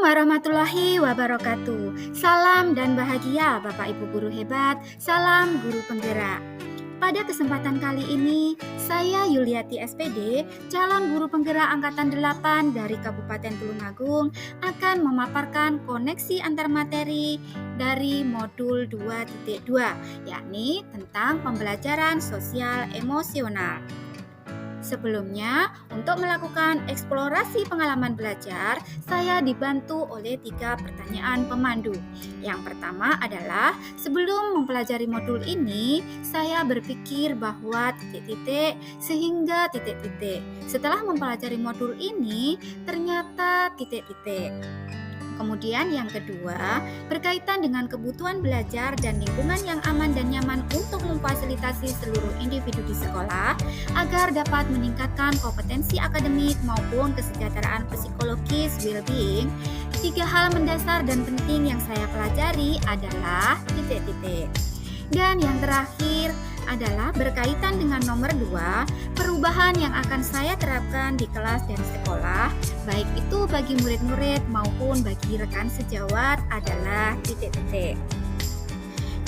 warahmatullahi wabarakatuh. Salam dan bahagia Bapak Ibu guru hebat, salam guru penggerak. Pada kesempatan kali ini, saya Yuliati SPD, calon guru penggerak angkatan 8 dari Kabupaten Tulungagung, akan memaparkan koneksi antar materi dari modul 2.2, yakni tentang pembelajaran sosial emosional. Sebelumnya, untuk melakukan eksplorasi pengalaman belajar, saya dibantu oleh 3 pertanyaan pemandu. Yang pertama adalah, sebelum mempelajari modul ini, saya berpikir bahwa titik-titik sehingga titik-titik. Setelah mempelajari modul ini, ternyata titik-titik. Kemudian yang kedua, berkaitan dengan kebutuhan belajar dan lingkungan yang aman dan nyaman untuk memfasilitasi seluruh individu di sekolah agar dapat meningkatkan kompetensi akademik maupun kesejahteraan psikologis well-being. 3 hal mendasar dan penting yang saya pelajari adalah titik-titik. Dan yang terakhir adalah berkaitan dengan nomor 2, perubahan yang akan saya terapkan di kelas dan sekolah, baik itu bagi murid-murid maupun bagi rekan sejawat adalah titik-titik.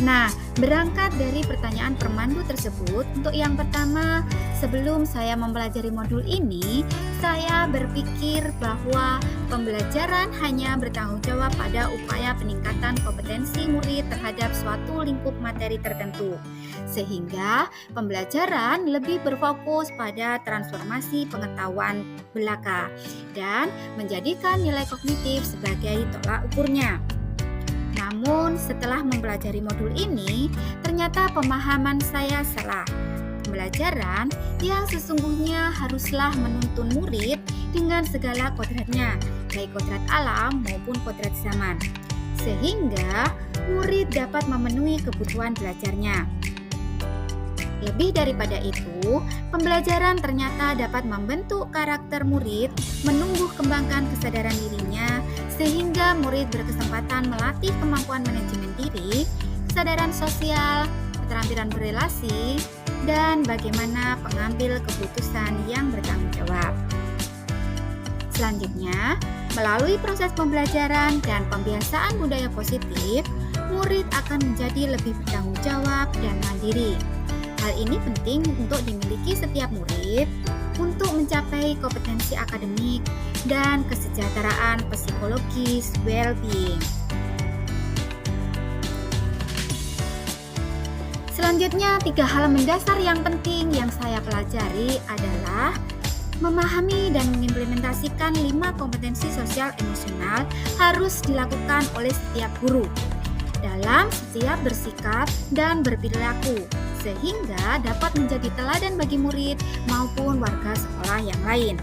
Nah, berangkat dari pertanyaan pemandu tersebut, untuk yang pertama, sebelum saya mempelajari modul ini, saya berpikir bahwa pembelajaran hanya bertanggung jawab pada upaya peningkatan kompetensi murid terhadap suatu lingkup materi tertentu, sehingga pembelajaran lebih berfokus pada transformasi pengetahuan belaka dan menjadikan nilai kognitif sebagai tolak ukurnya. Namun, setelah mempelajari modul ini, ternyata pemahaman saya salah. Pembelajaran yang sesungguhnya haruslah menuntun murid dengan segala kodratnya, baik kodrat alam maupun kodrat zaman, sehingga murid dapat memenuhi kebutuhan belajarnya. Lebih daripada itu, pembelajaran ternyata dapat membentuk karakter murid, menumbuh kembangkan kesadaran dirinya, sehingga murid berkesempatan melatih kemampuan manajemen diri, kesadaran sosial, keterampilan berelasi, dan bagaimana pengambil keputusan yang bertanggung jawab. Selanjutnya, melalui proses pembelajaran dan pembiasaan budaya positif, murid akan menjadi lebih bertanggung jawab dan mandiri. Hal ini penting untuk dimiliki setiap murid untuk mencapai kompetensi akademik dan kesejahteraan psikologis well-being. Selanjutnya, 3 hal mendasar yang penting yang saya pelajari adalah memahami dan mengimplementasikan 5 kompetensi sosial emosional harus dilakukan oleh setiap guru dalam setiap bersikap dan berperilaku, sehingga dapat menjadi teladan bagi murid maupun warga sekolah yang lain.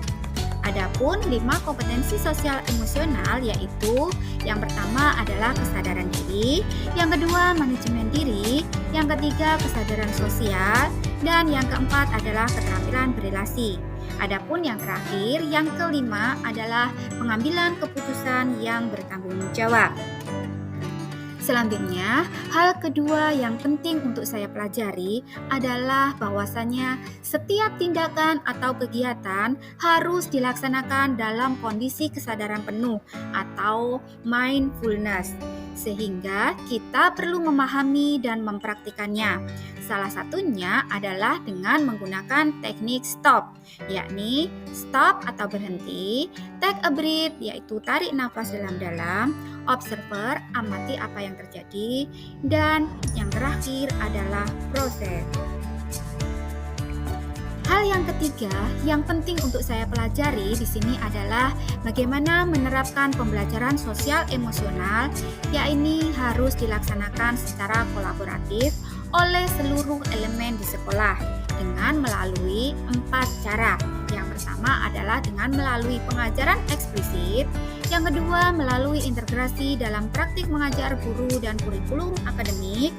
Adapun 5 kompetensi sosial emosional yaitu yang pertama adalah kesadaran diri, yang kedua manajemen diri, yang ketiga kesadaran sosial, dan yang keempat adalah keterampilan berelasi. Adapun yang terakhir, yang kelima adalah pengambilan keputusan yang bertanggung jawab. Selanjutnya, hal kedua yang penting untuk saya pelajari adalah bahwasanya setiap tindakan atau kegiatan harus dilaksanakan dalam kondisi kesadaran penuh atau mindfulness, sehingga kita perlu memahami dan mempraktikannya. Salah satunya adalah dengan menggunakan teknik stop, yakni stop atau berhenti, take a breath yaitu tarik nafas dalam-dalam, observer amati apa yang terjadi, dan yang terakhir adalah proses. Hal yang ketiga yang penting untuk saya pelajari di sini adalah bagaimana menerapkan pembelajaran sosial emosional, yakni harus dilaksanakan secara kolaboratif oleh seluruh elemen di sekolah dengan melalui 4 cara. Yang pertama adalah dengan melalui pengajaran eksplisit, yang kedua melalui integrasi dalam praktik mengajar guru dan kurikulum akademik.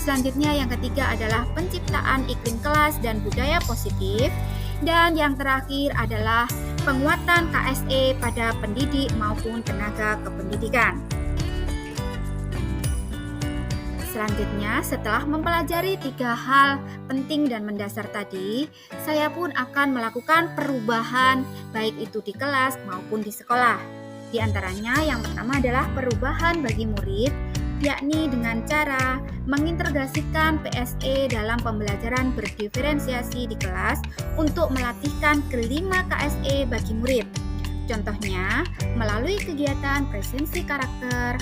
Selanjutnya yang ketiga adalah penciptaan iklim kelas dan budaya positif, dan yang terakhir adalah penguatan KSE pada pendidik maupun tenaga kependidikan. Selanjutnya, setelah mempelajari 3 hal penting dan mendasar tadi, saya pun akan melakukan perubahan baik itu di kelas maupun di sekolah. Di antaranya yang pertama adalah perubahan bagi murid, yakni dengan cara mengintegrasikan PSE dalam pembelajaran berdiferensiasi di kelas untuk melatihkan kelima KSE bagi murid. Contohnya, melalui kegiatan presensi karakter,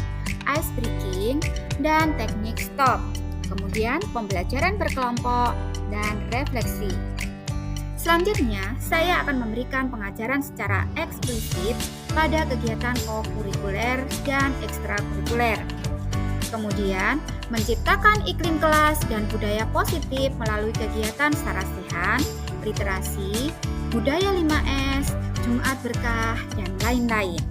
ice breaking, dan teknik stop. Kemudian, pembelajaran berkelompok dan refleksi. Selanjutnya, saya akan memberikan pengajaran secara eksplisit pada kegiatan kokurikuler dan ekstrakurikuler. Kemudian, menciptakan iklim kelas dan budaya positif melalui kegiatan sarasehan, literasi, budaya 5S, Jumat Berkah, dan lain-lain.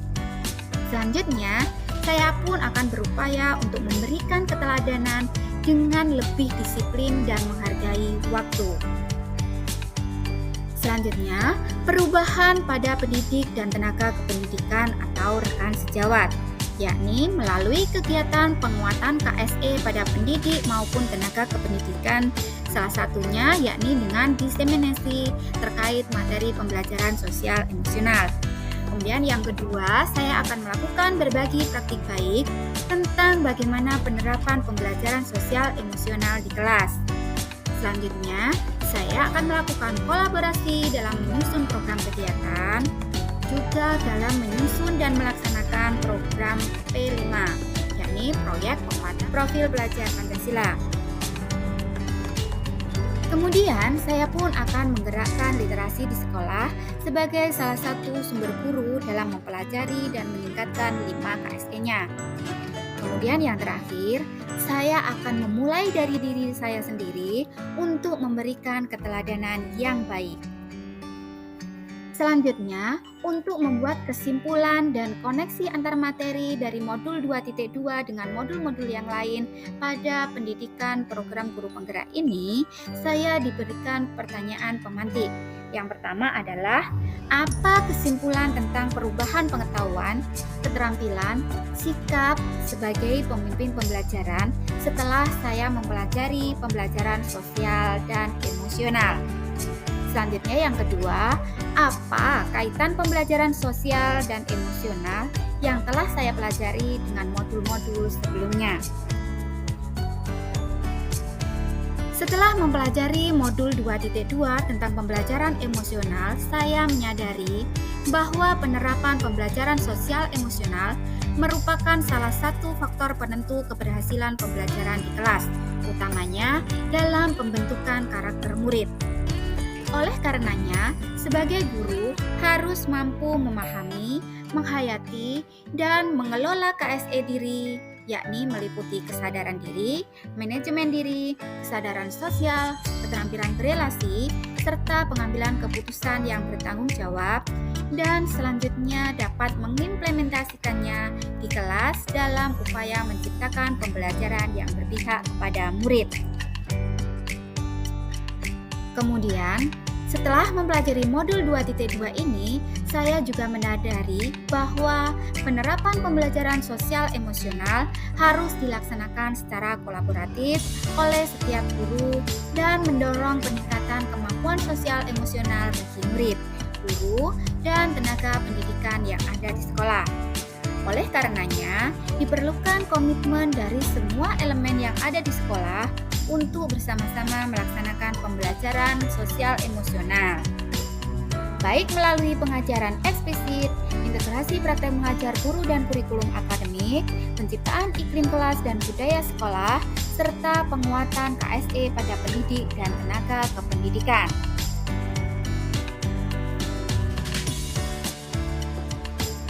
Selanjutnya, saya pun akan berupaya untuk memberikan keteladanan dengan lebih disiplin dan menghargai waktu. Selanjutnya, perubahan pada pendidik dan tenaga kependidikan atau rekan sejawat, yakni melalui kegiatan penguatan KSE pada pendidik maupun tenaga kependidikan, salah satunya yakni dengan diseminasi terkait materi pembelajaran sosial emosional. Kemudian yang kedua, saya akan melakukan berbagi praktik baik tentang bagaimana penerapan pembelajaran sosial emosional di kelas. Selanjutnya, saya akan melakukan kolaborasi dalam menyusun program kegiatan, juga dalam menyusun dan melaksanakan program P5, yakni proyek penguatan profil pelajar Pancasila. Kemudian, saya pun akan menggerakkan literasi di sekolah sebagai salah satu sumber guru dalam mempelajari dan meningkatkan 5 KSE-nya. Kemudian yang terakhir, saya akan memulai dari diri saya sendiri untuk memberikan keteladanan yang baik. Selanjutnya, untuk membuat kesimpulan dan koneksi antar materi dari modul 2.2 dengan modul-modul yang lain pada pendidikan program guru penggerak ini, saya diberikan pertanyaan pemantik. Yang pertama adalah, apa kesimpulan tentang perubahan pengetahuan, keterampilan, sikap sebagai pemimpin pembelajaran setelah saya mempelajari pembelajaran sosial dan emosional? Selanjutnya yang kedua, apa kaitan pembelajaran sosial dan emosional yang telah saya pelajari dengan modul-modul sebelumnya? Setelah mempelajari modul 2.2 tentang pembelajaran emosional, saya menyadari bahwa penerapan pembelajaran sosial emosional merupakan salah satu faktor penentu keberhasilan pembelajaran di kelas, utamanya dalam pembentukan karakter murid. Oleh karenanya, sebagai guru harus mampu memahami, menghayati, dan mengelola KSE diri, yakni meliputi kesadaran diri, manajemen diri, kesadaran sosial, keterampilan berelasi, serta pengambilan keputusan yang bertanggung jawab, dan selanjutnya dapat mengimplementasikannya di kelas dalam upaya menciptakan pembelajaran yang berpihak kepada murid. Kemudian, setelah mempelajari modul 2.2 ini, saya juga menyadari bahwa penerapan pembelajaran sosial emosional harus dilaksanakan secara kolaboratif oleh setiap guru dan mendorong peningkatan kemampuan sosial emosional bagi murid, guru, dan tenaga pendidikan yang ada di sekolah. Oleh karenanya, diperlukan komitmen dari semua elemen yang ada di sekolah untuk bersama-sama melaksanakan pembelajaran sosial emosional, baik melalui pengajaran eksplisit, integrasi praktek mengajar guru dan kurikulum akademik, penciptaan iklim kelas dan budaya sekolah, serta penguatan KSE pada pendidik dan tenaga kependidikan.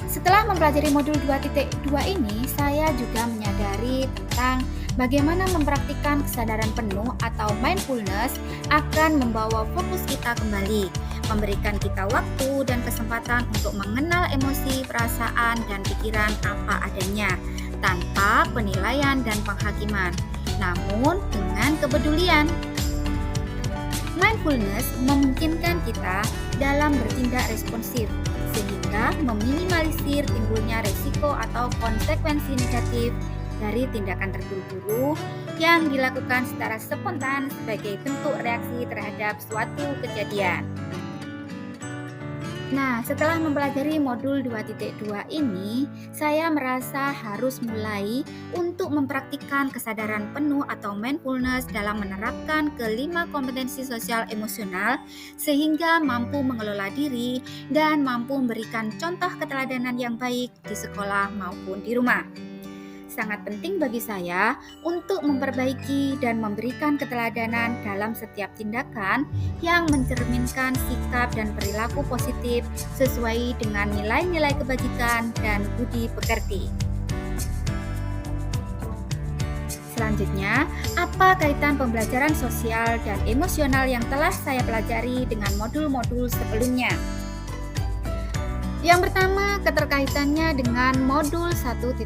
Setelah mempelajari modul 2.2 ini, saya juga menyadari tentang bagaimana mempraktikkan kesadaran penuh atau mindfulness akan membawa fokus kita kembali, memberikan kita waktu dan kesempatan untuk mengenal emosi, perasaan, dan pikiran apa adanya, tanpa penilaian dan penghakiman, namun dengan kepedulian. Mindfulness memungkinkan kita dalam bertindak responsif, sehingga meminimalisir timbulnya risiko atau konsekuensi negatif dari tindakan terburu-buru yang dilakukan secara spontan sebagai bentuk reaksi terhadap suatu kejadian. Nah, setelah mempelajari modul 2.2 ini, saya merasa harus mulai untuk mempraktikkan kesadaran penuh atau mindfulness dalam menerapkan kelima kompetensi sosial emosional sehingga mampu mengelola diri dan mampu memberikan contoh keteladanan yang baik di sekolah maupun di rumah. Sangat penting bagi saya untuk memperbaiki dan memberikan keteladanan dalam setiap tindakan yang mencerminkan sikap dan perilaku positif sesuai dengan nilai-nilai kebajikan dan budi pekerti. Selanjutnya, apa kaitan pembelajaran sosial dan emosional yang telah saya pelajari dengan modul-modul sebelumnya? Yang pertama, keterkaitannya dengan modul 1.1.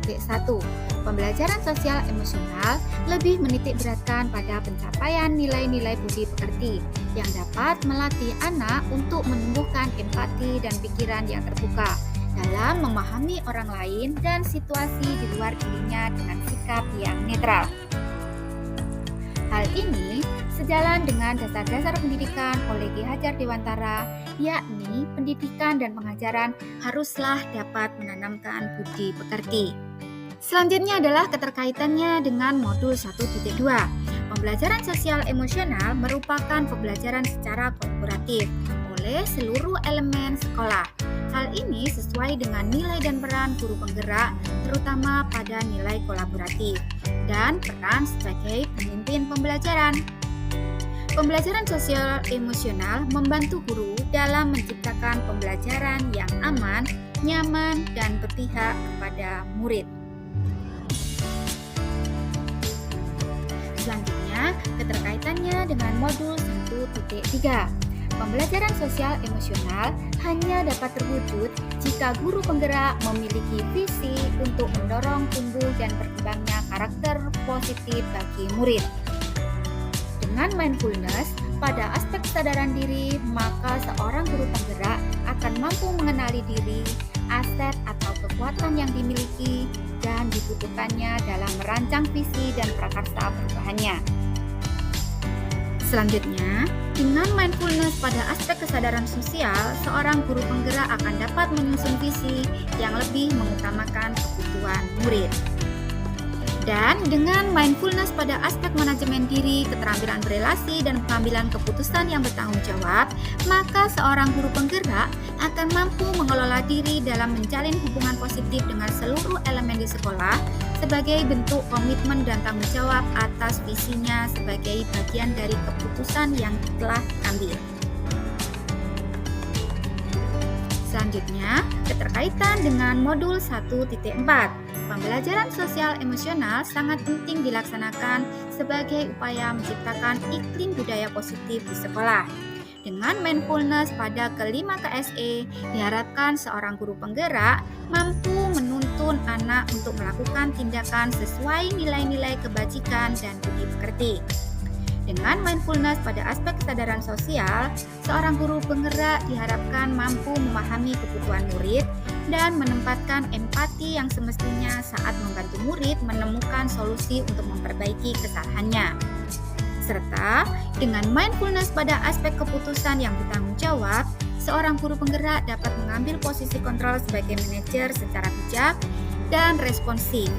Pembelajaran sosial emosional lebih menitik beratkan pada pencapaian nilai-nilai budi pekerti yang dapat melatih anak untuk menumbuhkan empati dan pikiran yang terbuka dalam memahami orang lain dan situasi di luar dirinya dengan sikap yang netral. Hal ini sejalan dengan dasar-dasar pendidikan oleh Ki Hajar Dewantara, yakni pendidikan dan pengajaran haruslah dapat menanamkan budi pekerti. Selanjutnya adalah keterkaitannya dengan modul 1.2. Pembelajaran sosial emosional merupakan pembelajaran secara kolaboratif oleh seluruh elemen sekolah. Hal ini sesuai dengan nilai dan peran guru penggerak, terutama pada nilai kolaboratif dan peran sebagai pemimpin pembelajaran. Pembelajaran sosial emosional membantu guru dalam menciptakan pembelajaran yang aman, nyaman, dan berpihak kepada murid. Selanjutnya, keterkaitannya dengan modul 1.3. Pembelajaran sosial emosional hanya dapat terwujud jika guru penggerak memiliki visi untuk mendorong tumbuh dan berkembangnya karakter positif bagi murid. Dengan mindfulness pada aspek kesadaran diri, maka seorang guru penggerak akan mampu mengenali diri, aset atau kekuatan yang dimiliki, dan dibutuhkannya dalam merancang visi dan prakarsa perubahannya. Selanjutnya, dengan mindfulness pada aspek kesadaran sosial, seorang guru penggerak akan dapat menyusun visi yang lebih mengutamakan kebutuhan murid. Dan dengan mindfulness pada aspek manajemen diri, keterampilan berelasi, dan pengambilan keputusan yang bertanggung jawab, maka seorang guru penggerak akan mampu mengelola diri dalam menjalin hubungan positif dengan seluruh elemen di sekolah sebagai bentuk komitmen dan tanggung jawab atas visinya sebagai bagian dari keputusan yang telah diambil. Selanjutnya, keterkaitan dengan modul 1.4. Pembelajaran sosial emosional sangat penting dilaksanakan sebagai upaya menciptakan iklim budaya positif di sekolah. Dengan mindfulness pada kelima KSE, diharapkan seorang guru penggerak mampu menuntun anak untuk melakukan tindakan sesuai nilai-nilai kebajikan dan budi pekerti. Dengan mindfulness pada aspek kesadaran sosial, seorang guru penggerak diharapkan mampu memahami kebutuhan murid dan menempatkan empati yang semestinya saat membantu murid menemukan solusi untuk memperbaiki kesalahannya. Serta dengan mindfulness pada aspek keputusan yang bertanggung jawab, seorang guru penggerak dapat mengambil posisi kontrol sebagai manajer secara bijak dan responsif,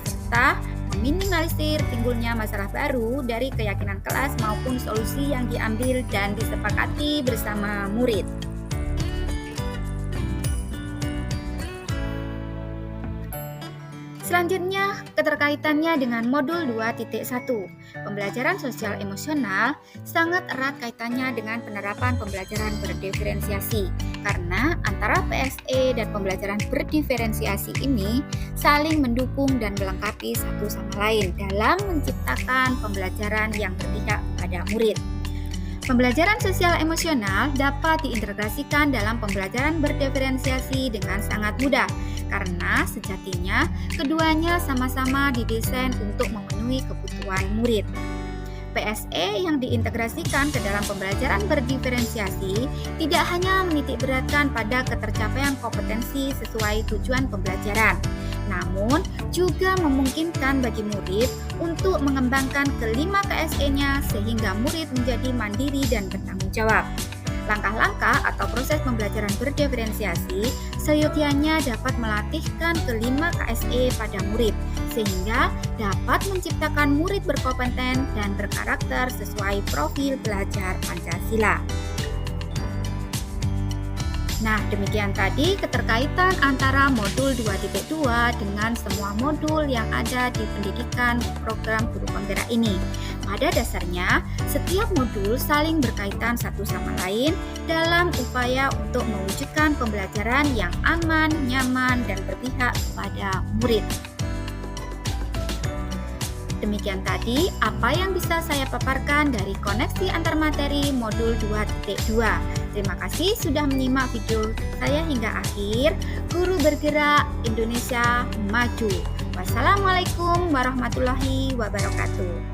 serta meminimalisir timbulnya masalah baru dari keyakinan kelas maupun solusi yang diambil dan disepakati bersama murid. Selanjutnya, keterkaitannya dengan modul 2.1. Pembelajaran sosial emosional sangat erat kaitannya dengan penerapan pembelajaran berdiferensiasi, karena antara PSE dan pembelajaran berdiferensiasi ini saling mendukung dan melengkapi satu sama lain dalam menciptakan pembelajaran yang berpihak pada murid. Pembelajaran sosial emosional dapat diintegrasikan dalam pembelajaran berdiferensiasi dengan sangat mudah, karena sejatinya keduanya sama-sama didesain untuk memenuhi kebutuhan murid. PSE yang diintegrasikan ke dalam pembelajaran berdiferensiasi tidak hanya menitik beratkan pada ketercapaian kompetensi sesuai tujuan pembelajaran, namun juga memungkinkan bagi murid untuk mengembangkan kelima KSE-nya sehingga murid menjadi mandiri dan bertanggung jawab. Langkah-langkah atau proses pembelajaran berdiferensiasi seyogyanya dapat melatihkan kelima KSE pada murid, sehingga dapat menciptakan murid berkompeten dan berkarakter sesuai profil belajar Pancasila. Nah, demikian tadi keterkaitan antara modul 2.2 dengan semua modul yang ada di pendidikan program guru penggerak ini. Pada dasarnya, setiap modul saling berkaitan satu sama lain dalam upaya untuk mewujudkan pembelajaran yang aman, nyaman, dan berpihak kepada murid. Demikian tadi apa yang bisa saya paparkan dari koneksi antar materi modul 2.2. Terima kasih sudah menyimak video saya hingga akhir. Guru bergerak, Indonesia maju. Wassalamualaikum warahmatullahi wabarakatuh.